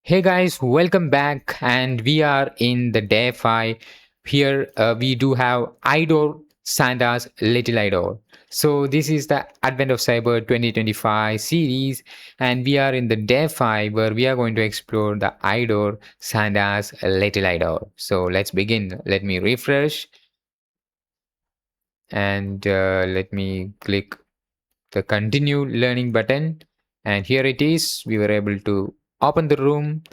Hey guys, welcome back, and we are in the day 5. Here we do have IDOR Santa's Little IDOR. So this is the Advent of Cyber 2025 series, and we are in the day 5 where we are going to explore the IDOR Santa's Little IDOR. So let's begin. Let me refresh and let me click the continue learning button, and here it is. We were able to open the room,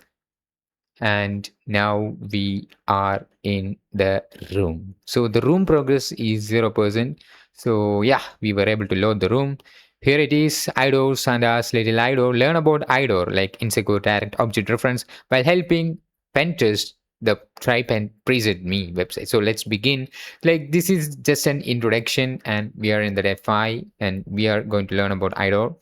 and now we are in the room. So the room progress is 0%. So yeah, we were able to load the room. Here it is, IDOR, Sanda's little IDOR. Learn about IDOR, like insecure direct object reference, while helping pen test the Tripe and Preset Me website. So let's begin. Like, this is just an introduction, and we are in the FI, and we are going to learn about IDOR.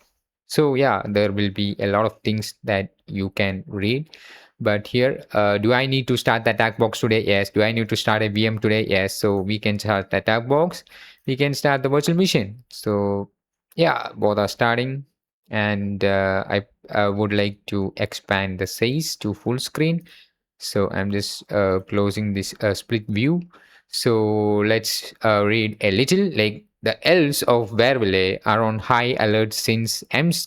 So yeah, there will be a lot of things that you can read. But here, do I need to start the attack box today? Yes. Do I need to start a VM today? Yes. So we can start the attack box. We can start the virtual machine. So yeah, both are starting. And I would like to expand the size to full screen. So I'm just closing this split view. So let's read a little. Like, the elves of Werville are on high alert since MC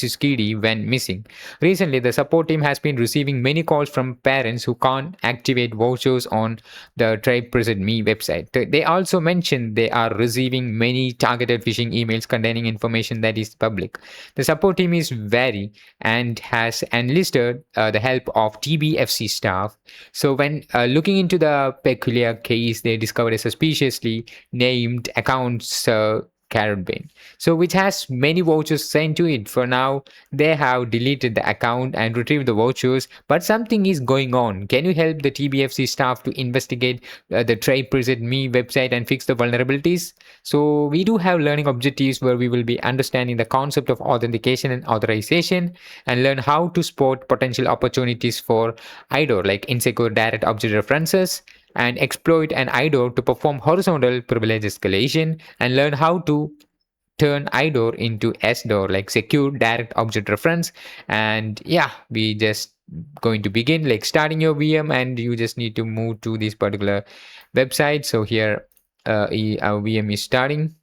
Skiddy went missing. Recently, the support team has been receiving many calls from parents who can't activate vouchers on the Try Present Me website. They also mentioned they are receiving many targeted phishing emails containing information that is public. The support team is wary and has enlisted the help of TBFC staff. So, when looking into the peculiar case, they discovered a suspiciously named account, Carrot Bane, so which has many vouchers sent to it. For now, they have deleted the account and retrieved the vouchers, but something is going on. Can you help the TBFC staff to investigate the Try Present Me website and fix the vulnerabilities? So we do have learning objectives where we will be understanding the concept of authentication and authorization, and learn how to spot potential opportunities for IDOR, like insecure direct object references, and exploit an IDOR to perform horizontal privilege escalation, and learn how to turn IDOR into SDOR, like secure direct object reference. And yeah, we just going to begin, like starting your VM, and you just need to move to this particular website. So here our VM is starting.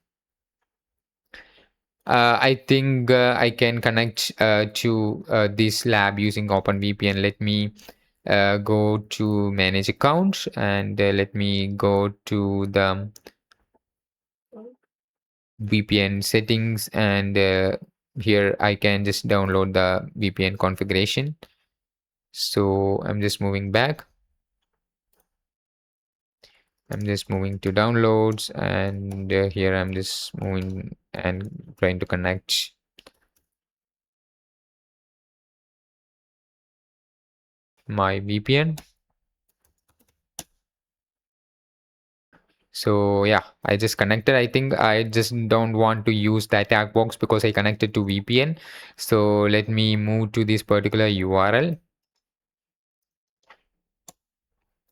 I think I can connect to this lab using OpenVPN. Let me go to manage account, and let me go to the VPN settings, and here I can just download the VPN configuration. So I'm just moving back. I'm just moving to downloads, and here I'm just moving and trying to connect my VPN. So yeah, I just connected. I think I just don't want to use the attack box because I connected to VPN. So let me move to this particular URL.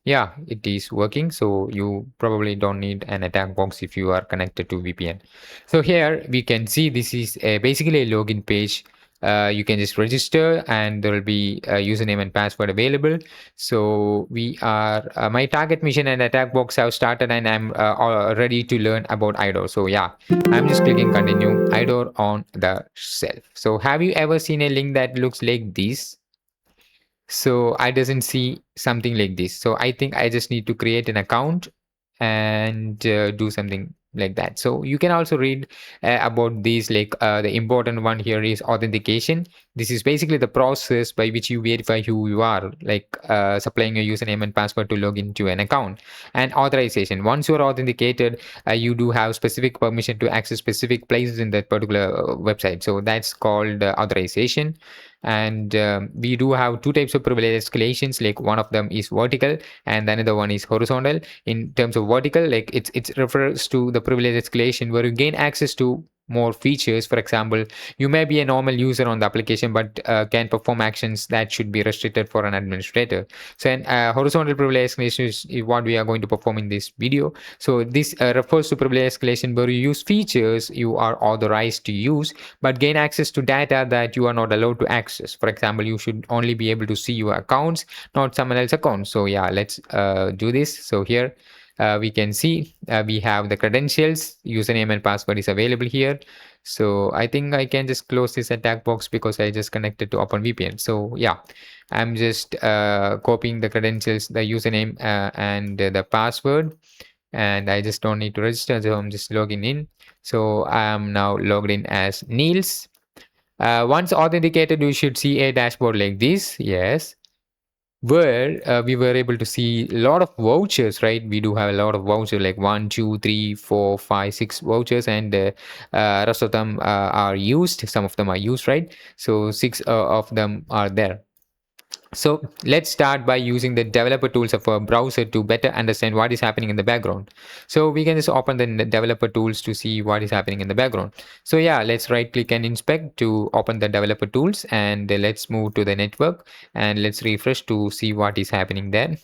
Yeah, it is working. So you probably don't need an attack box if you are connected to VPN. So here we can see this is basically a login page. You can just register, and there will be a username and password available. So we are my target mission and attack box have started, and I'm ready to learn about IDOR. So yeah, I'm just clicking continue IDOR on the shelf. So have you ever seen a link that looks like this? So I doesn't see something like this. So I think I just need to create an account and do something like that. So you can also read about these, like the important one here is authentication. This is basically the process by which you verify who you are, like supplying your username and password to log into an account. And authorization, once you are authenticated, you do have specific permission to access specific places in that particular website. So that's called authorization. And we do have two types of privilege escalations, like one of them is vertical and the another one is horizontal. In terms of vertical, like it refers to the privilege escalation where you gain access to more features. For example, you may be a normal user on the application, but can perform actions that should be restricted for an administrator. So, an horizontal privilege escalation is what we are going to perform in this video. So, this refers to privilege escalation where you use features you are authorized to use, but gain access to data that you are not allowed to access. For example, you should only be able to see your accounts, not someone else's account. So, yeah, let's do this. So, here we can see we have the credentials, username and password is available here. So I think I can just close this attack box because I just connected to OpenVPN. So yeah, I'm just copying the credentials, the username and the password, and I just don't need to register. So I'm just logging in. So I am now logged in as Niels. Once authenticated, you should see a dashboard like this. Yes, where we were able to see a lot of vouchers, right? We do have a lot of vouchers like 1, 2, 3, 4, 5, 6 vouchers, and rest of them are used. Some of them are used, right? So six of them are there. So let's start by using the developer tools of a browser to better understand what is happening in the background. So we can just open the developer tools to see what is happening in the background. So yeah, let's right click and inspect to open the developer tools, and let's move to the network and let's refresh to see what is happening there.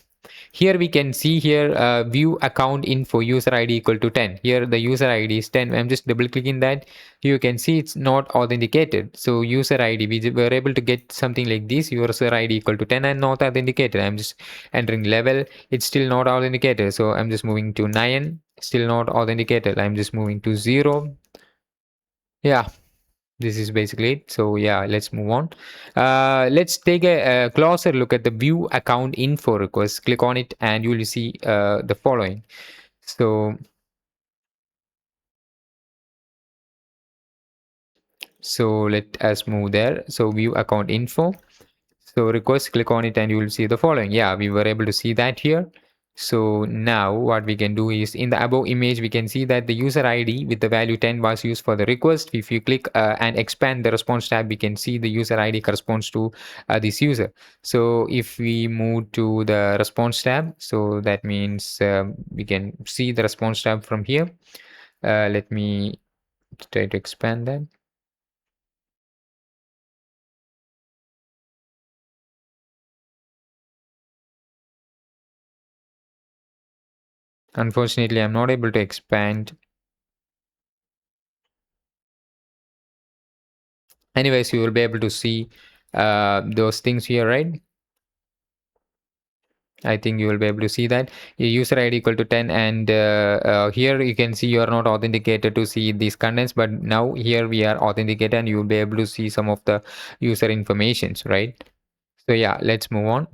Here we can see here view account info user ID equal to 10. Here the user ID is 10. I'm just double clicking that. You can see it's not authenticated. So user ID, we were able to get something like this, user ID equal to 10 and not authenticated. I'm just entering level. It's still not authenticated. So I'm just moving to 9. Still not authenticated. I'm just moving to 0. Yeah, this is basically it. So yeah, let's move on. Let's take a closer look at the view account info request. Click on it and you will see the following. So let us move there. So view account info. So request, click on it and you will see the following. Yeah, we were able to see that here. So now what we can do is in the above image, we can see that the user ID with the value 10 was used for the request. If you click and expand the response tab, we can see the user ID corresponds to this user. So if we move to the response tab, so that means we can see the response tab from here. Let me try to expand that. Unfortunately, I'm not able to expand. Anyways, you will be able to see those things here, right? I think you will be able to see that your user ID equal to 10, and here you can see you are not authenticated to see these contents, but now here we are authenticated and you will be able to see some of the user informations, right? So yeah, let's move on.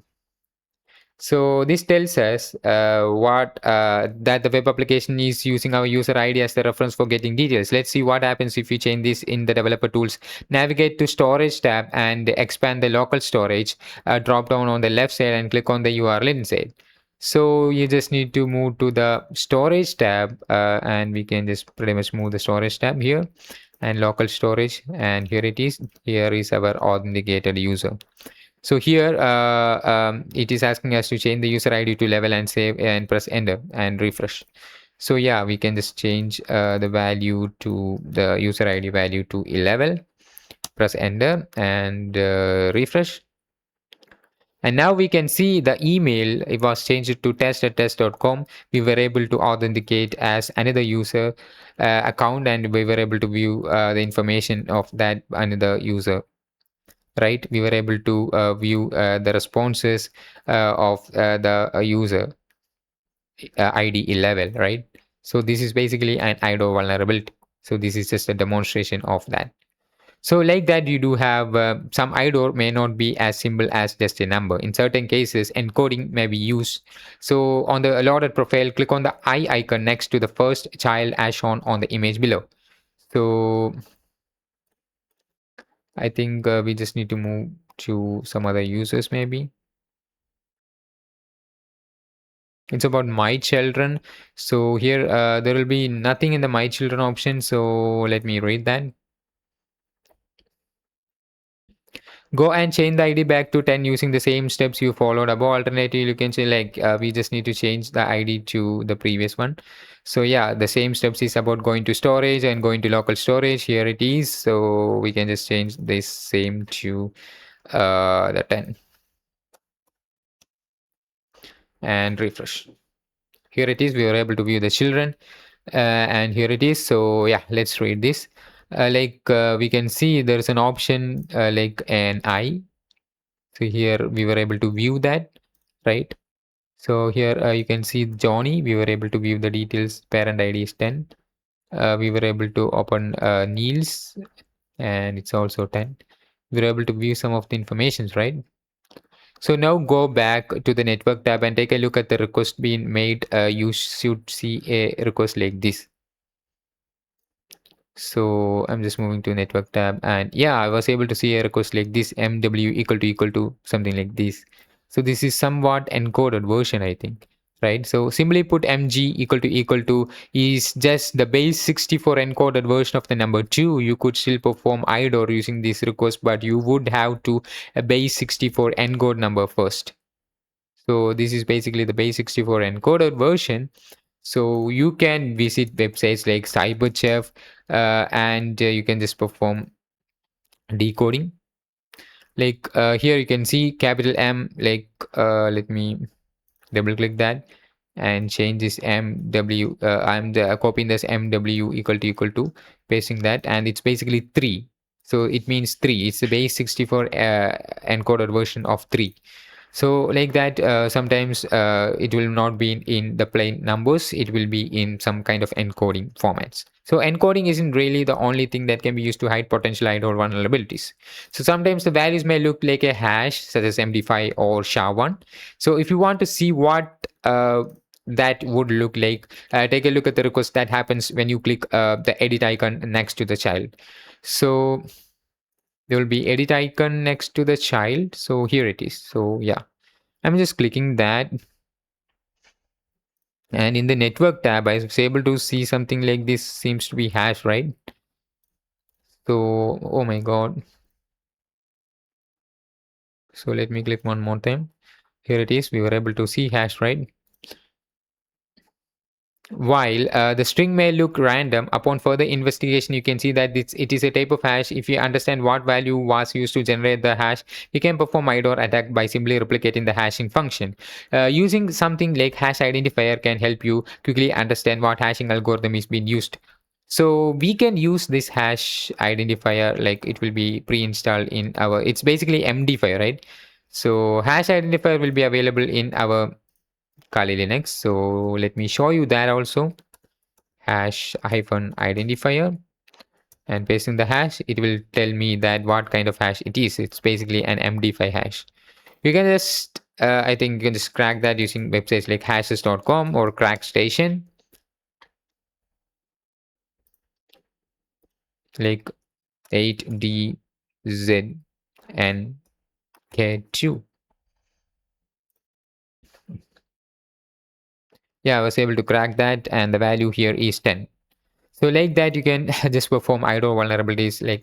So this tells us what that the web application is using our user ID as the reference for getting details. Let's see what happens if you change this in the developer tools. Navigate to storage tab and expand the local storage. Drop down on the left side and click on the URL inside. So you just need to move to the storage tab and we can just pretty much move the storage tab here and local storage, and here it is. Here is our authenticated user. So here it is asking us to change the user ID to level and save and press enter and refresh. So yeah, we can just change the value to the user ID value to 11, press enter and refresh. And now we can see the email, it was changed to test@test.com. We were able to authenticate as another user account and we were able to view the information of that another user, right? We were able to view the responses of the user ID 11, right? So this is basically an IDOR vulnerability. So this is just a demonstration of that. So like that, you do have some IDOR may not be as simple as just a number. In certain cases, encoding may be used. So on the allotted profile, click on the eye icon next to the first child as shown on the image below. So I think we just need to move to some other users maybe. It's about my children. So here there will be nothing in the my children option. So let me read that. Go and change the ID back to 10 using the same steps you followed above. Alternatively, you can say like we just need to change the ID to the previous one. So yeah, the same steps is about going to storage and going to local storage. Here it is. So we can just change this same to the 10 and refresh. Here it is. We were able to view the children, and here it is. So yeah, let's read this. We can see there is an option like an I. So here we were able to view that, right? So here you can see Johnny. We were able to view the details. Parent ID is 10. We were able to open Niels, and it's also 10. We were able to view some of the informations, right? So now go back to the network tab and take a look at the request being made. You should see a request like this. So I'm just moving to network tab, and yeah, I was able to see a request like this, MW equal to something like this. So this is somewhat encoded version, I think, right? So simply put, MG equal to is just the base 64 encoded version of the number 2. You could still perform IDOR using this request, but you would have to a base 64 encode number first. So this is basically the base 64 encoded version. So you can visit websites like CyberChef, and you can just perform decoding. Here you can see capital M. Let me double click that and change this MW. I'm copying this MW equal to, pasting that, and it's basically 3. So it means 3. It's the base 64 encoded version of 3. So like that, sometimes it will not be in the plain numbers, it will be in some kind of encoding formats. So encoding isn't really the only thing that can be used to hide potential idle vulnerabilities. So sometimes the values may look like a hash such as MD5 or SHA-1. So if you want to see what that would look like, take a look at the request that happens when you click the edit icon next to the child. So there will be edit icon next to the child. So here it is. So yeah, I'm just clicking that, and in the network tab I was able to see something like this. Seems to be hash, right? So oh my god, so let me click one more time. Here it is. We were able to see hash, right? While the string may look random, upon further investigation, you can see that it is a type of hash. If you understand what value was used to generate the hash, you can perform IDOR attack by simply replicating the hashing function. Using something like hash identifier can help you quickly understand what hashing algorithm is being used. So we can use this hash identifier, like it will be pre-installed in our, it's basically MD5, right? So hash identifier will be available in our Kali Linux. So let me show you that also. Hash hyphen identifier, and pasting the hash, it will tell me that what kind of hash it is. It's basically an MD5 hash. You can just, I think you can just crack that using websites like hashes.com or CrackStation, like 8DZNK2. Yeah, I was able to crack that, and the value here is 10. So like that, you can just perform IDO vulnerabilities, like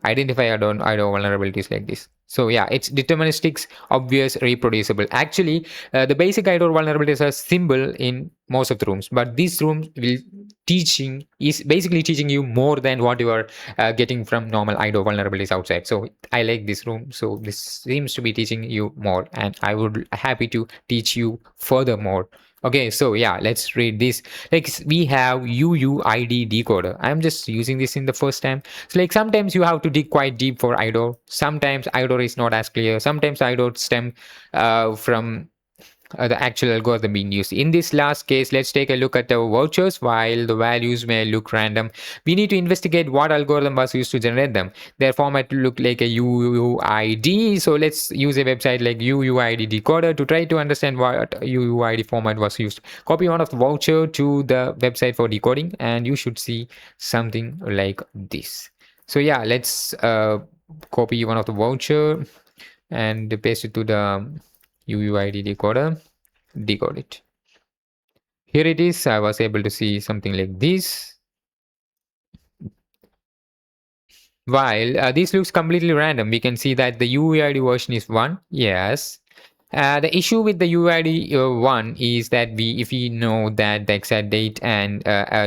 identify IDO vulnerabilities like this. So yeah, it's deterministics, obvious, reproducible. Actually, the basic IDO vulnerabilities are simple in most of the rooms, but this room will teaching is basically teaching you more than what you are getting from normal IDO vulnerabilities outside. So I like this room. So this seems to be teaching you more, and I would happy to teach you furthermore. Okay, so yeah, let's read this. Like we have UUID decoder. I'm just using this in the first time. So like sometimes you have to dig quite deep for IDOR. Sometimes IDOR is not as clear. Sometimes IDOR stem from the actual algorithm being used. In this last case, let's take a look at the vouchers. While the values may look random, we need to investigate what algorithm was used to generate them. Their format look like a UUID. So let's use a website like UUID decoder to try to understand what UUID format was used. Copy one of the voucher to the website for decoding, and you should see something like this. So yeah, let's copy one of the voucher and paste it to the UUID decoder, decode it. Here it is. I was able to see something like this. While this looks completely random, we can see that the UUID version is 1. Yes. The issue with the UUID 1 is that if we know that the exact date and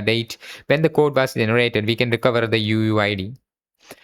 date when the code was generated, we can recover the UUID.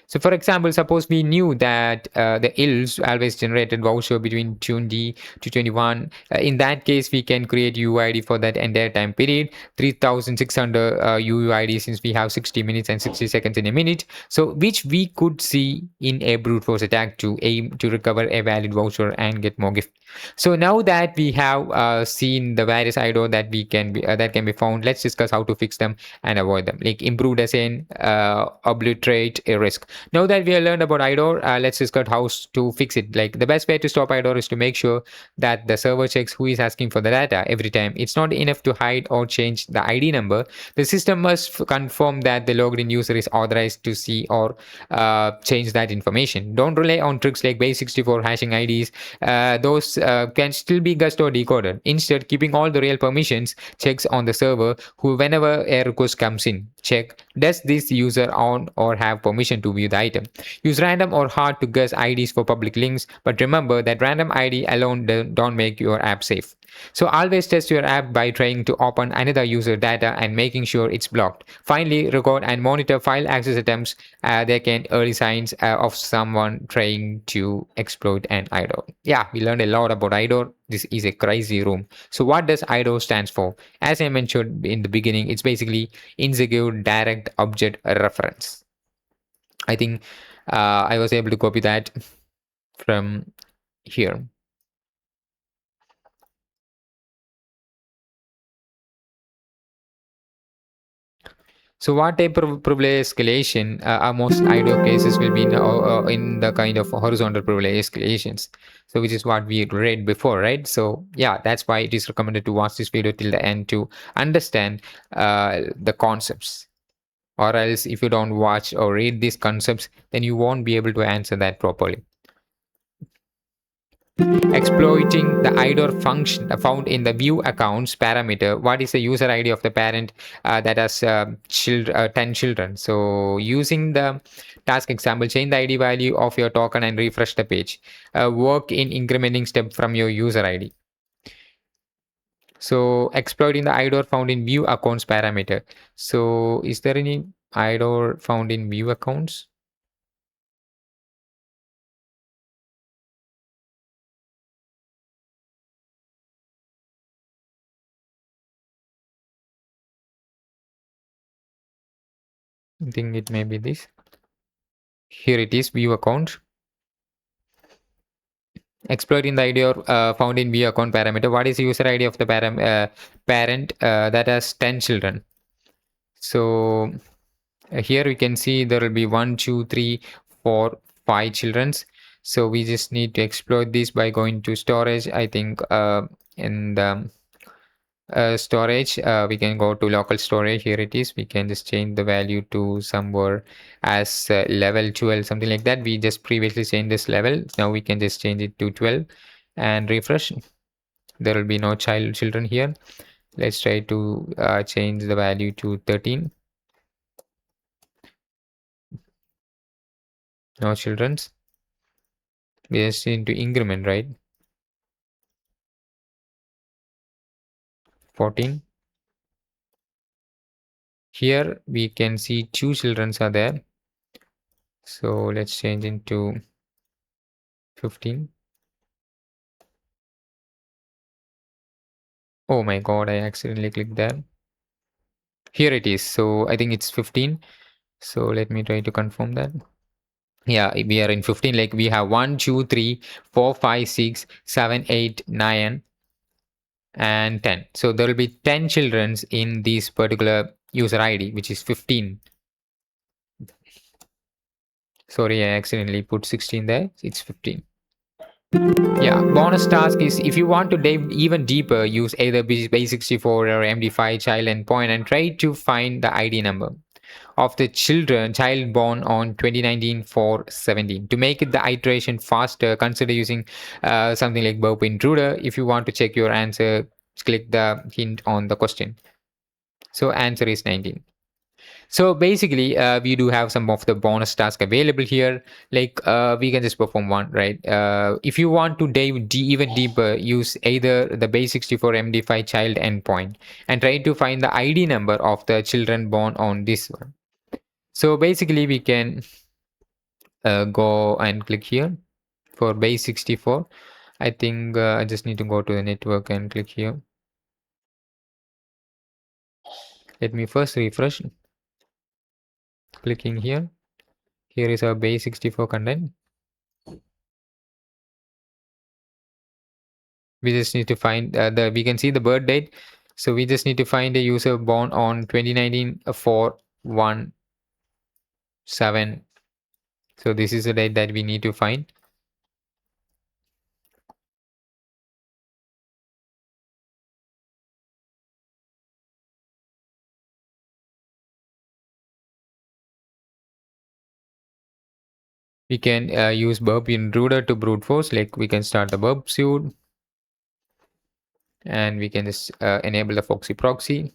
So, for example, suppose we knew that the ILS always generated voucher between 20 to 21. In that case, we can create UUID for that entire time period, 3600 UUID, since we have 60 minutes and 60 seconds in a minute. So, which we could see in a brute force attack to aim to recover a valid voucher and get more gift. So now that we have seen the various IDO that can be found, let's discuss how to fix them and avoid them. Like improved as in obliterate a risk. Now that we have learned about IDOR, let's discuss how to fix it. Like the best way to stop IDOR is to make sure that the server checks who is asking for the data every time. It's not enough to hide or change the ID number. The system must confirm that the logged in user is authorized to see or change that information. Don't rely on tricks like base64 hashing IDs. Those can still be guessed or decoded. Instead, keeping all the real permissions checks on the server who whenever a request comes in. Check, does this user own or have permission to view the item? Use random or hard to guess IDs for public links, but remember that random ID alone don't make your app safe. So always test your app by trying to open another user data and making sure it's blocked. Finally, record and monitor file access attempts. They can early signs of someone trying to exploit an IDOR. Yeah, we learned a lot about IDOR. This is a crazy room. So what does IDOR stands for? As I mentioned in the beginning, it's basically insecure direct object reference. I think I was able to copy that from here. So what type of privilege escalation are most IDO cases will be in the kind of horizontal privilege escalations. So which is what we read before, right? So yeah, that's why it is recommended to watch this video till the end to understand the concepts. Or else if you don't watch or read these concepts, then you won't be able to answer that properly. Exploiting the IDOR function found in the view accounts parameter. What is the user ID of the parent that has 10 children? So using the task example, change the ID value of your token and refresh the page. Work in incrementing step from your user ID. So exploiting the IDOR found in view accounts parameter. So is there any IDOR found in view accounts? I think it may be this. Here it is, view account. Exploiting the ID found in view account parameter. What is the user ID of the parent that has 10 children? So here we can see there will be 1, 2, 3, 4, 5 childrens. So we just need to exploit this by going to storage. I think in the storage we can go to local storage. Here it is. We can just change the value to somewhere as level 12, something like that. We just previously changed this level. Now we can just change it to 12 and refresh. There will be no children here. Let's try to change the value to 13. No children's. We just need to increment, right? 14. Here we can see 2 children's are there. So let's change into 15. Oh my god, I accidentally clicked that. Here it is. So I think it's 15. So let me try to confirm that. Yeah, we are in 15. Like we have 1, 2, 3, 4, 5, 6, 7, 8, 9, and 10. So there will be 10 childrens in this particular user ID, which is 15. Sorry, I accidentally put 16 there. It's 15. Yeah, bonus task is if you want to dive even deeper, use either base64 or MD5 child endpoint and try to find the ID number of the child born on 2019 for 17. To make it the iteration faster, consider using something like burp intruder. If you want to check your answer, click the hint on the question. So answer is 19. So basically, we do have some of the bonus tasks available here. Like we can just perform one, right? If you want to dive even deeper, use either the base64 MD5 child endpoint and try to find the ID number of the children born on this one. So basically, we can go and click here for base64. I think I just need to go to the network and click here. Let me first refresh. Clicking here. Here is our base64 content. We just need to find we can see the birth date. So we just need to find a user born on 2019 417. So this is the date that we need to find. We can use burp intruder to brute force. Like we can start the burp suite and we can just enable the Foxy proxy.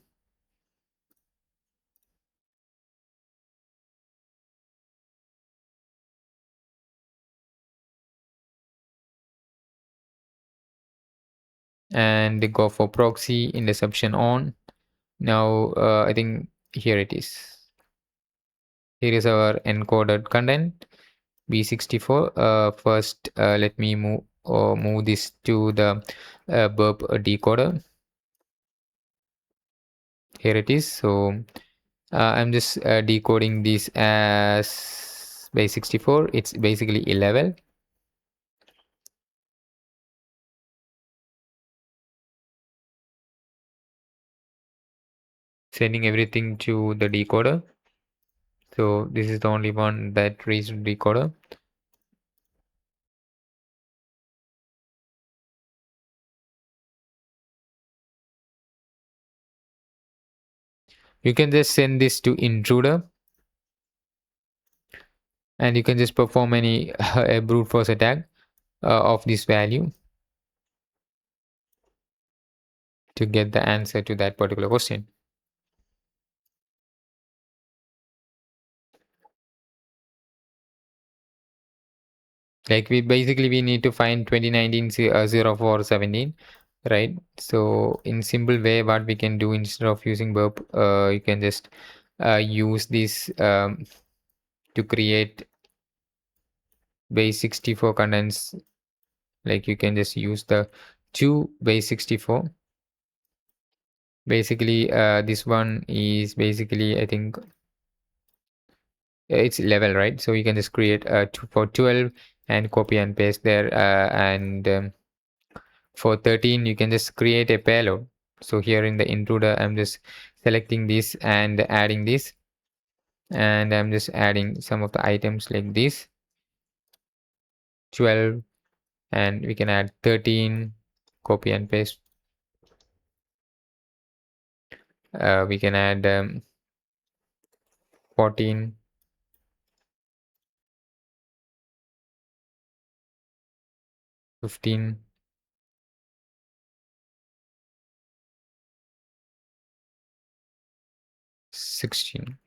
And go for proxy interception on. Now I think here it is. Here is our encoded content B64. First, let me move this to the burp decoder. Here it is. So I'm just decoding this as base 64. It's basically 11. Sending everything to the decoder. So this is the only one that reached decoder. You can just send this to intruder and you can just perform any a brute force attack of this value to get the answer to that particular question. Like we need to find 2019 0417, right? So in simple way, what we can do instead of using burp, you can just use this to create base 64 contents. Like you can just use the two base 64. Basically, this one is basically I think it's level, right? So you can just create two for 12 and copy and paste there, and for 13 you can just create a payload. So here in the intruder I'm just selecting this and adding this, and I'm just adding some of the items like this 12, and we can add 13, copy and paste. We can add 14, 15, 16.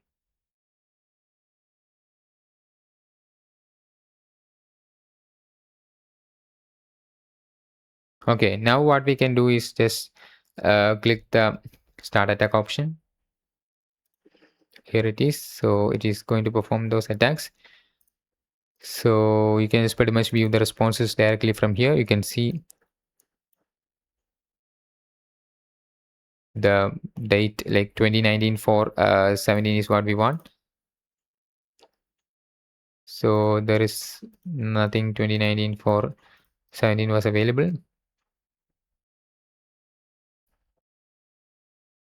Okay, now what we can do is just click the start attack option. Here it is. So it is going to perform those attacks. So you can just pretty much view the responses directly from here. You can see the date like 2019 for 17 is what we want. So there is nothing 2019 for 17 was available.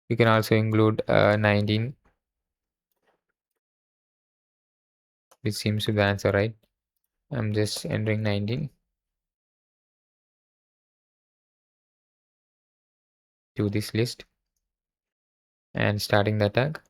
You can also include 19, which seems to be the answer, right? I'm just entering 19 to this list and starting the attack.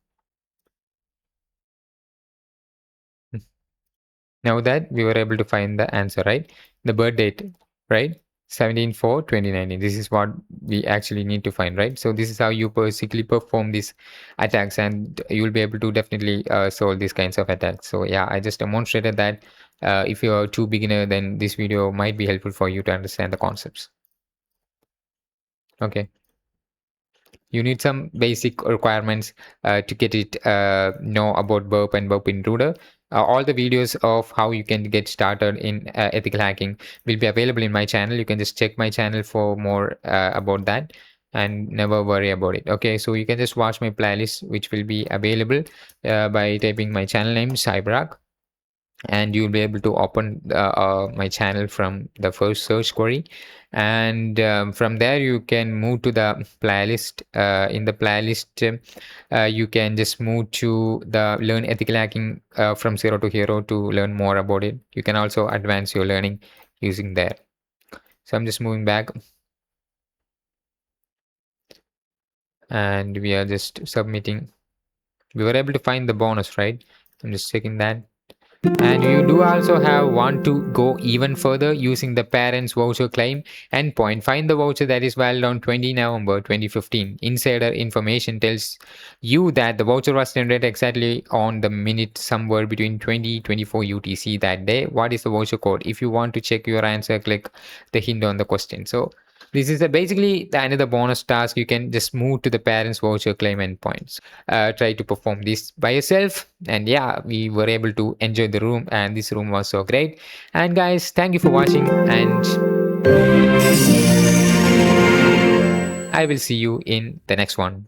Now that we were able to find the answer, right? The birth date, right? 17 for 2019. This is what we actually need to find, right? So this is how you basically perform these attacks, and you'll be able to definitely solve these kinds of attacks. So yeah, I just demonstrated that. If you're too beginner, then this video might be helpful for you to understand the concepts. Okay. You need some basic requirements to get it know about burp and burp intruder. All the videos of how you can get started in ethical hacking will be available in my channel. You can just check my channel for more about that, and never worry about it. Okay, so you can just watch my playlist, which will be available by typing my channel name Cyberark, and you'll be able to open my channel from the first search query, and from there you can move to the playlist. In the playlist, you can just move to the learn ethical hacking from zero to hero to learn more about it. You can also advance your learning using there. So I'm just moving back, and we are just submitting. We were able to find the bonus, right? I'm just checking that. And you do also have want to go even further using the parents voucher claim endpoint. Find the voucher that is valid on 20 November 2015. Insider information tells you that the voucher was generated exactly on the minute somewhere between 2024 UTC that day. What is the voucher code? If you want to check your answer, click the hint on the question. So this is basically another bonus task. You can just move to the parents voucher claim endpoints. Try to perform this by yourself, and yeah, we were able to enjoy the room, and this room was so great. And guys, thank you for watching, and I will see you in the next one.